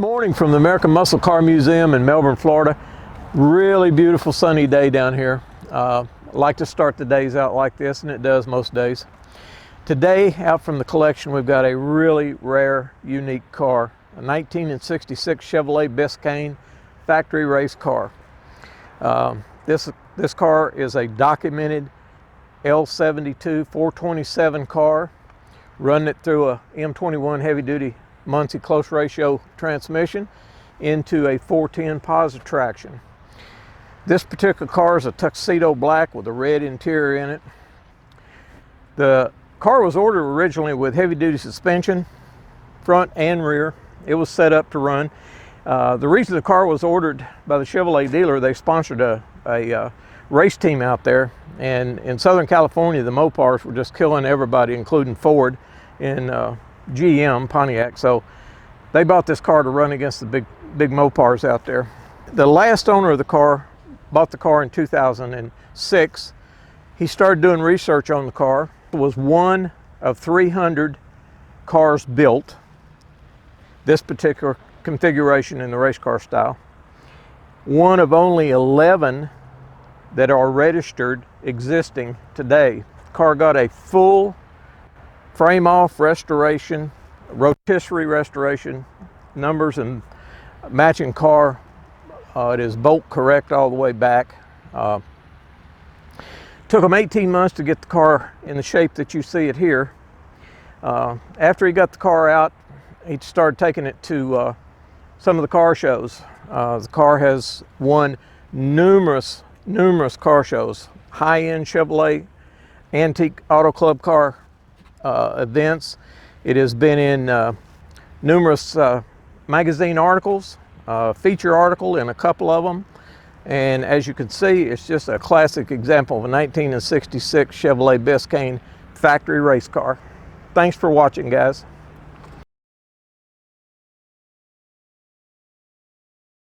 morning from the American Muscle Car Museum in Melbourne, Florida. Really beautiful sunny day down here. I like to start the days out like this, and it does most days. Today, out from the collection, we've got a really rare, unique car, a 1966 Chevrolet Biscayne factory race car. This car is a documented L72 427 car, running it through a M21 heavy-duty Muncie close ratio transmission into a 410 positive traction. This particular car is a tuxedo black with a red interior in it. The car was ordered originally with heavy-duty suspension, front and rear. It was set up to run. The reason the car was ordered by the Chevrolet dealer, they sponsored a race team out there, and in Southern California the Mopars were just killing everybody, including Ford and GM, Pontiac. So they bought this car to run against the big Mopars out there. The last owner of the car bought the car in 2006. He started doing research on the car. It was one of 300 cars built, this particular configuration in the race car style. One of only 11 that are registered existing today. The car got a full frame off restoration, rotisserie restoration, numbers and matching car. It is bolt correct all the way back. Took him 18 months to get the car in the shape that you see it here. After he got the car out, he started taking it to some of the car shows. The car has won numerous car shows, high-end Chevrolet antique auto club car events. It has been in numerous magazine articles, feature article in a couple of them, and as you can see, it's just a classic example of a 1966 Chevrolet Biscayne factory race car. Thanks for watching, guys.